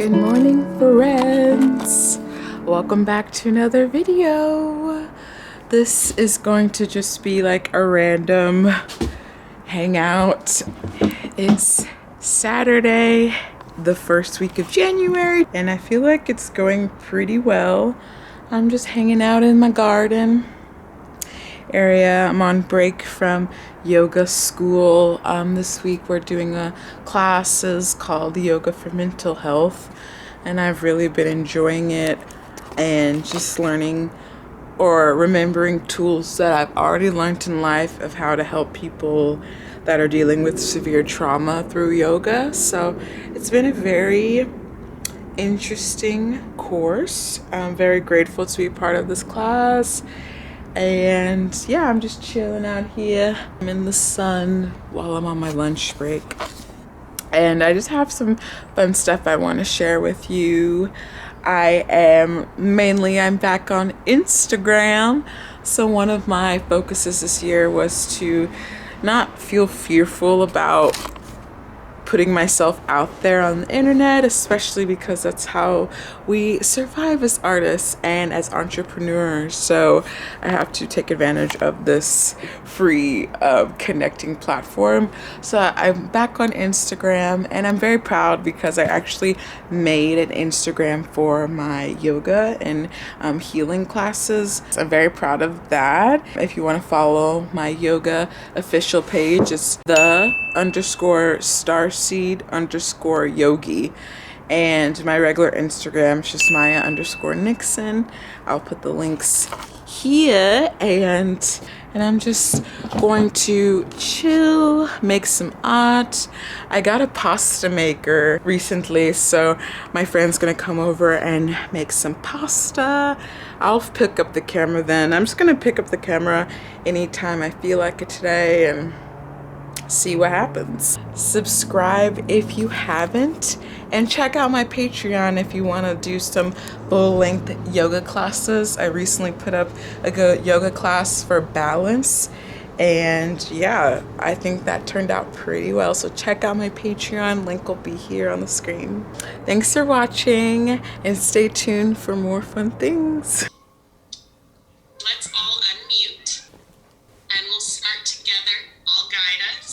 Good morning, friends. Welcome back to another video. This is going to just be like a random hangout. It's Saturday, the first week of January, and I feel like it's going pretty well. I'm just hanging out in my garden area. I'm on break from yoga school. This week we're doing a classes called Yoga for Mental Health, and I've really been enjoying it and just learning or remembering tools that I've already learned in life of how to help people that are dealing with severe trauma through yoga. So it's been a very interesting course. I'm very grateful to be part of this class. And yeah, I'm just chilling out here. I'm in the sun while I'm on my lunch break. And I just have some fun stuff I want to share with you. I'm back on Instagram. So one of my focuses this year was to not feel fearful about putting myself out there on the internet, especially because that's how we survive as artists and as entrepreneurs. So I have to take advantage of this free connecting platform. So I'm back on Instagram, and I'm very proud because I actually made an Instagram for my yoga and healing classes. So I'm very proud of that. If you want to follow my yoga official page, it's the_starseed_yogi, and my regular Instagram is just Maya_Nixon. I'll put the links here, and I'm just going to chill, make some art. I got a pasta maker recently, so my friend's gonna come over and make some pasta. I'll pick up the camera then. I'm just gonna pick up the camera anytime I feel like it today and see what happens. Subscribe if you haven't, and check out my Patreon if you want to do some full-length yoga classes. I recently put up a good yoga class for balance, and yeah, I think that turned out pretty well. So check out my Patreon, link will be here on the screen. Thanks for watching, and stay tuned for more fun things. Let's all unmute, and we'll start together. I'll guide us.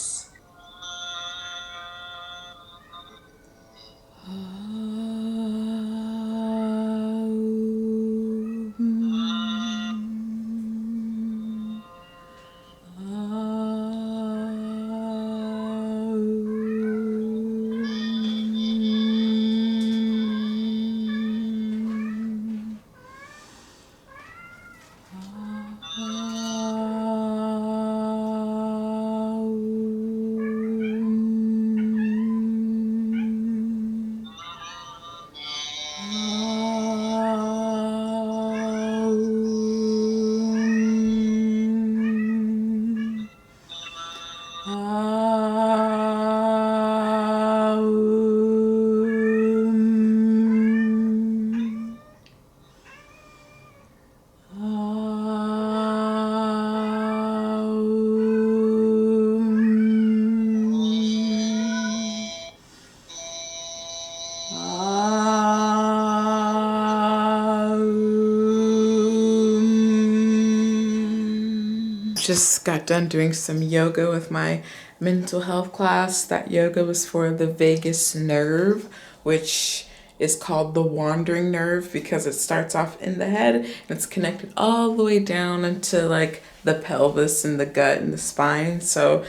Just got done doing some yoga with my mental health class. That yoga was for the vagus nerve, which is called the wandering nerve because it starts off in the head and it's connected all the way down into like the pelvis and the gut and the spine. So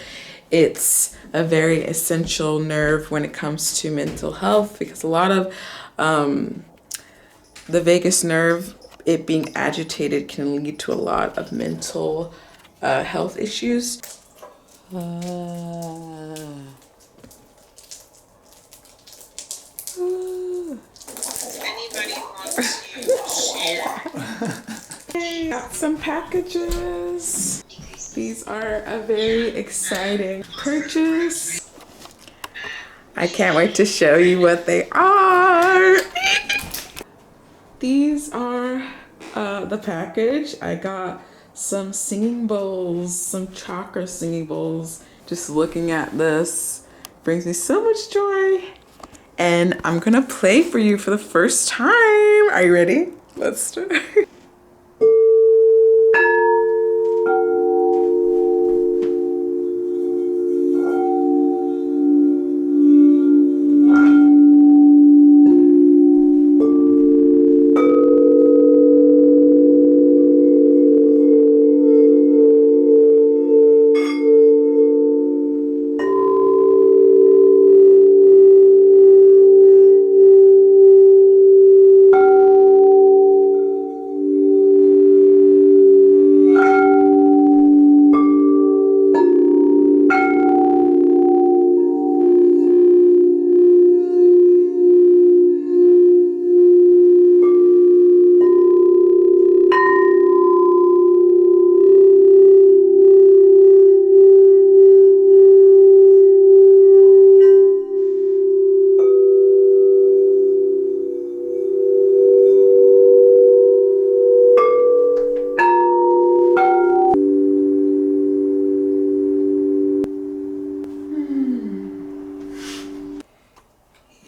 it's a very essential nerve when it comes to mental health, because a lot of the vagus nerve, it being agitated, can lead to a lot of mental health issues. Anybody want to share? Got some packages. These are a very exciting purchase. I can't wait to show you what they are. These are the package. I got some singing bowls, some chakra singing bowls. Just looking at this brings me so much joy. and I'm gonna play for you for the first time. Are you ready? Let's start.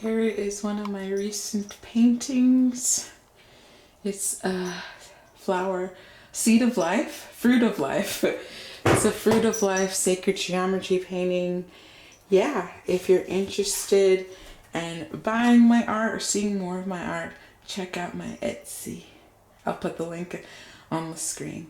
Here is one of my recent paintings. It's a flower, seed of life, fruit of life. It's a fruit of life sacred geometry painting. Yeah, if you're interested in buying my art or seeing more of my art, check out my Etsy. I'll put the link on the screen.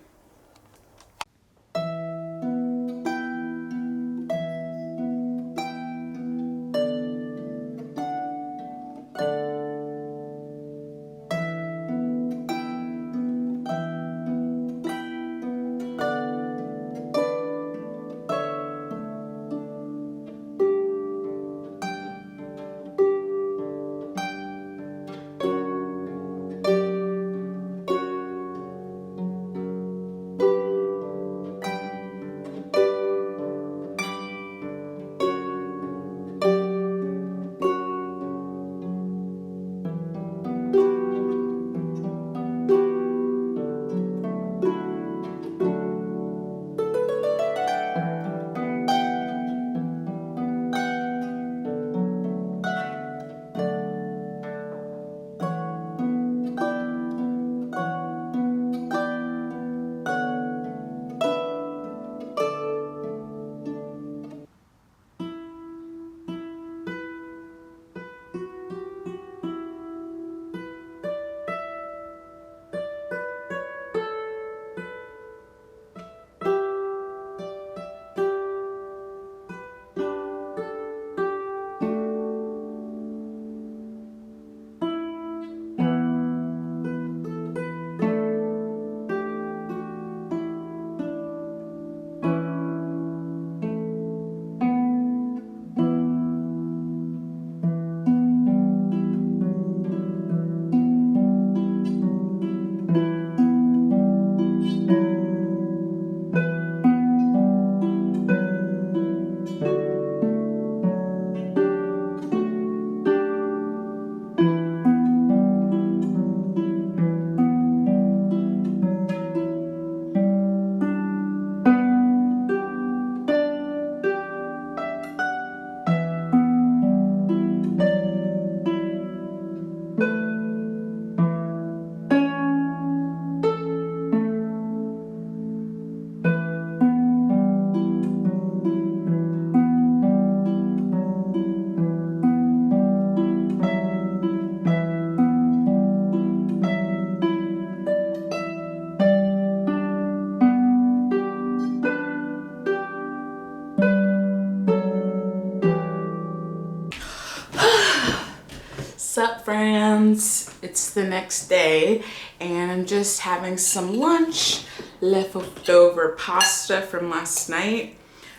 Sup friends, it's the next day and I'm just having some lunch, leftover pasta from last night.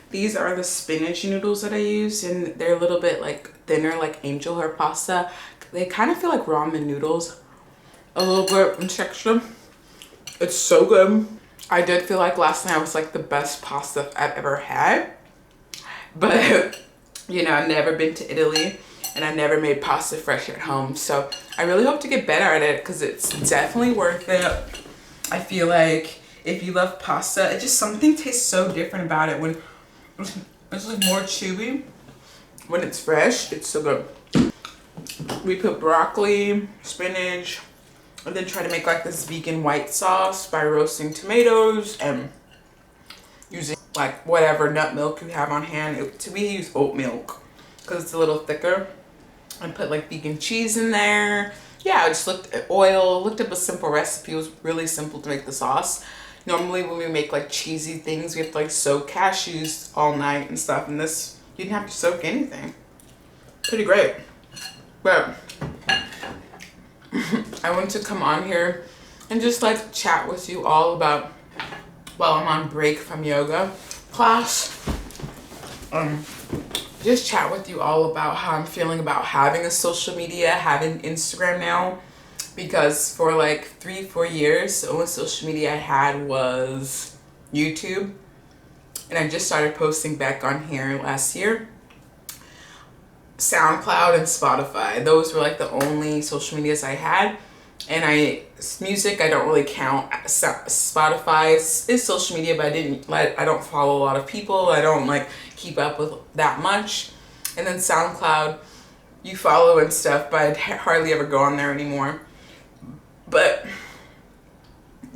These are the spinach noodles that I use, and they're a little bit like thinner, like angel hair pasta. They kind of feel like ramen noodles, a little bit in texture. It's so good. I did feel like last night was like the best pasta I've ever had, but you know, I've never been to Italy and I never made pasta fresh at home. So I really hope to get better at it because it's definitely worth it. I feel like if you love pasta, it just something tastes so different about it when it's like more chewy. When it's fresh, it's so good. We put broccoli, spinach, and then try to make like this vegan white sauce by roasting tomatoes and using like whatever nut milk you have on hand. We use oat milk because it's a little thicker. And put like vegan cheese in there. Yeah, I just looked at oil, looked up a simple recipe. It was really simple to make the sauce. Normally when we make like cheesy things, we have to like soak cashews all night and stuff. And this, you didn't have to soak anything. Pretty great. But I want to come on here and just like chat with you all about, while I'm on break from yoga class, just chat with you all about how I'm feeling about having a social media, having Instagram now, because for like 3-4 years, the only social media I had was YouTube, and I just started posting back on here last year. SoundCloud and Spotify, those were like the only social medias I had. And music, I don't really count. Spotify is social media, but I don't follow a lot of people. I don't like keep up with that much. And then SoundCloud, you follow and stuff, but I hardly ever go on there anymore. But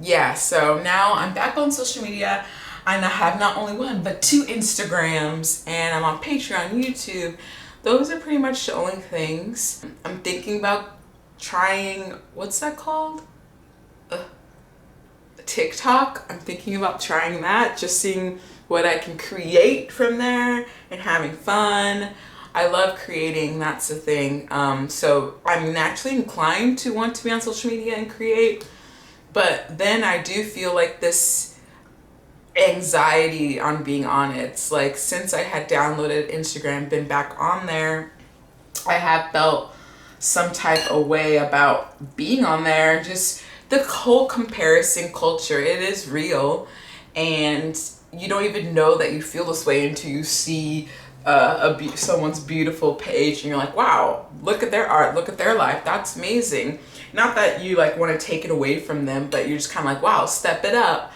yeah, so now I'm back on social media, and I have not only one, but 2 Instagrams, and I'm on Patreon, YouTube. Those are pretty much the only things. I'm thinking about trying, what's that called? TikTok. I'm thinking about trying that, just seeing what I can create from there and having fun. I love creating, that's the thing. So I'm naturally inclined to want to be on social media and create, but then I do feel like this anxiety on being on it. It's like since I had downloaded Instagram, been back on there, I have felt some type of way about being on there. Just the whole comparison culture, it is real, and you don't even know that you feel this way until you see someone's beautiful page and you're like, wow, look at their art, look at their life, that's amazing. Not that you like want to take it away from them, but you're just kind of like, wow, step it up.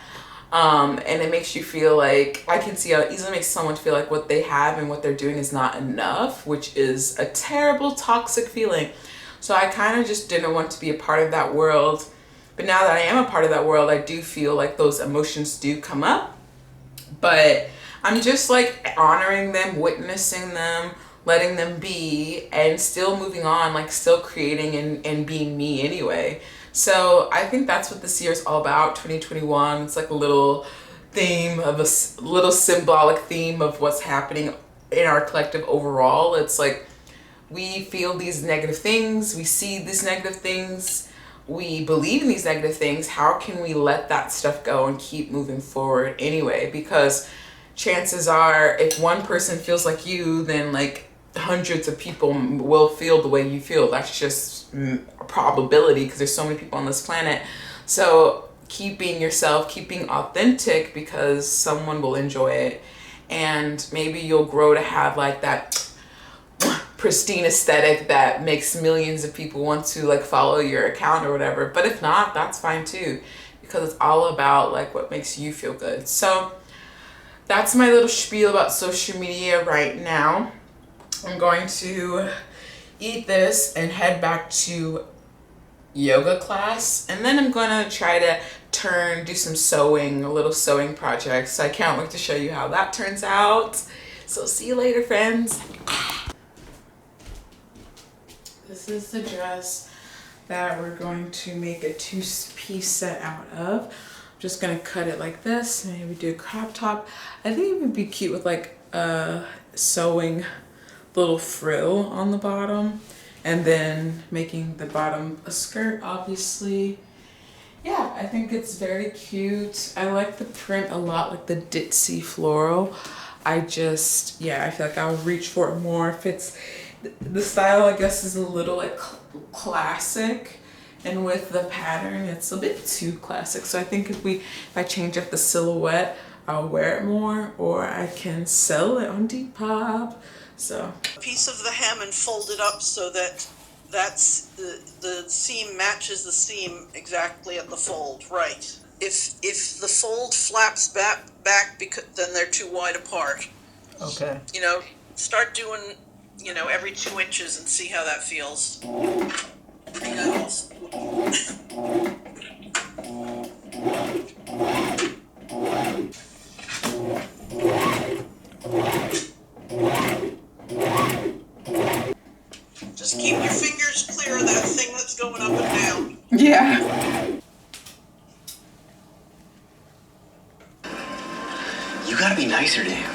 And it makes you feel like, I can see how it easily makes someone feel like what they have and what they're doing is not enough, which is a terrible, toxic feeling. So I kind of just didn't want to be a part of that world. But now that I am a part of that world, I do feel like those emotions do come up. But I'm just like honoring them, witnessing them, letting them be, and still moving on, like still creating and being me anyway. So I think that's what this year is all about, 2021. It's like a little theme of a little symbolic theme of what's happening in our collective overall. It's like we feel these negative things, we see these negative things, we believe in these negative things. How can we let that stuff go and keep moving forward anyway? Because chances are, if one person feels like you, then like hundreds of people will feel the way you feel. That's just a probability, because there's so many people on this planet. So keep being yourself, keep being authentic, because someone will enjoy it, and maybe you'll grow to have like that pristine aesthetic that makes millions of people want to like follow your account or whatever. But if not, that's fine too, because it's all about like what makes you feel good. So that's my little spiel about social media right now. I'm going to eat this and head back to yoga class, and then I'm gonna try to do some sewing, a little sewing project. So I can't wait to show you how that turns out. So see you later, friends. This is the dress that we're going to make a 2-piece set out of. I'm just gonna cut it like this, maybe do a crop top. I think it would be cute with like a sewing little frill on the bottom, and then making the bottom a skirt, obviously. Yeah, I think it's very cute. I like the print a lot, like the ditzy floral. I feel like I'll reach for it more if it's, the style I guess is a little like classic, and with the pattern it's a bit too classic. So I think if I change up the silhouette, I'll wear it more, or I can sell it on Depop. So a piece of the hem and fold it up so that the seam matches the seam exactly at the fold, right? If the fold flaps back because then they're too wide apart. okay. You know, start doing you know, every 2 inches and see how that feels. Hang on. Just keep your fingers clear of that thing that's going up and down. Yeah. You gotta be nicer to him.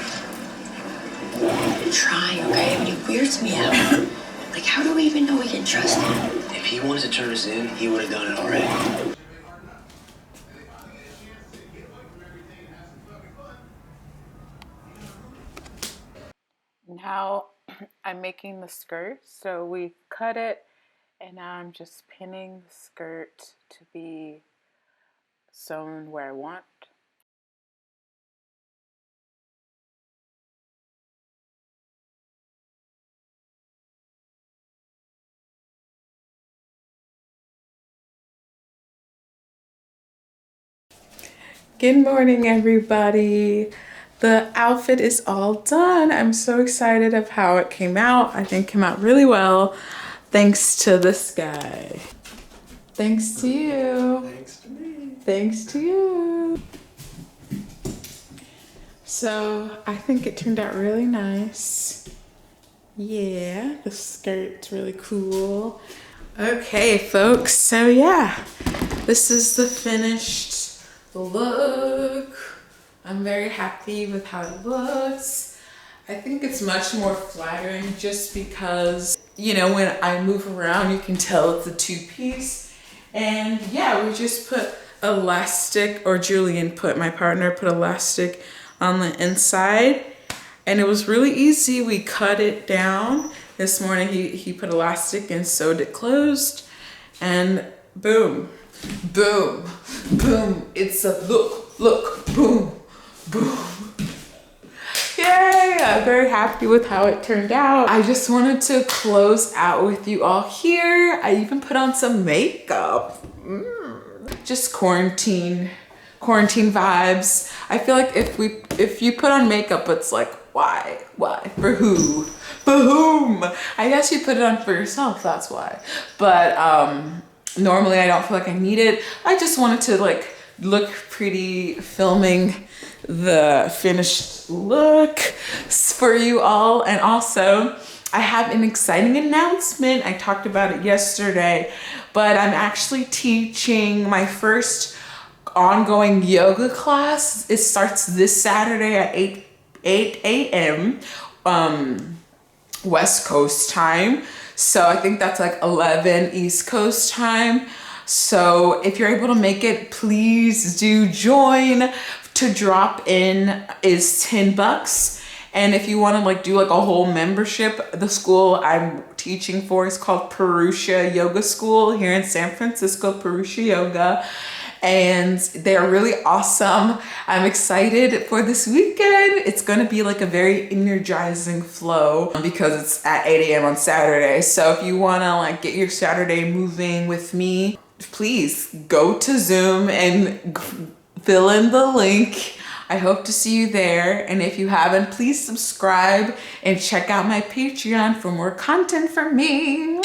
I'm trying, okay? But he weirds me out. Like, how do we even know we can trust him? If he wanted to turn us in, he would have done it already. Now I'm making the skirt. So we cut it and now I'm just pinning the skirt to be sewn where I want. Good morning, everybody. The outfit is all done. I'm so excited of how it came out. I think it came out really well. Thanks to this guy. Thanks to you. Thanks to me. Thanks to you. So I think it turned out really nice. Yeah, the skirt's really cool. Okay, folks, so yeah, this is the finished look. I'm very happy with how it looks. I think it's much more flattering just because, you know, when I move around, you can tell it's a two-piece. And yeah, we just put elastic, or Julian put, my partner put elastic on the inside. And it was really easy. We cut it down. This morning he put elastic and sewed it closed. And boom, boom, boom. It's a look, boom, boom. Yay! I'm very happy with how it turned out. I just wanted to close out with you all here. I even put on some makeup. Just quarantine vibes. I feel like if you put on makeup, it's like, why? For who? For whom? I guess you put it on for yourself, that's why. But normally I don't feel like I need it. I just wanted to like look pretty filming the finished look for you all. And also I have an exciting announcement. I talked about it yesterday, but I'm actually teaching my first ongoing yoga class. It starts this Saturday at 8 a.m. West Coast time. So I think that's like 11 East Coast time. So if you're able to make it, please do join. To drop in is $10. And if you want to like do like a whole membership, the school I'm teaching for is called Purusha Yoga School here in San Francisco, Purusha Yoga. And they're really awesome. I'm excited for this weekend. It's going to be like a very energizing flow because it's at 8 a.m. on Saturday. So if you want to like get your Saturday moving with me, please go to Zoom and fill in the link. I hope to see you there. And if you haven't, please subscribe and check out my Patreon for more content from me.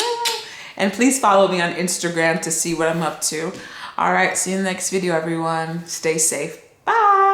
And please follow me on Instagram to see what I'm up to. All right, see you in the next video, everyone. Stay safe. Bye.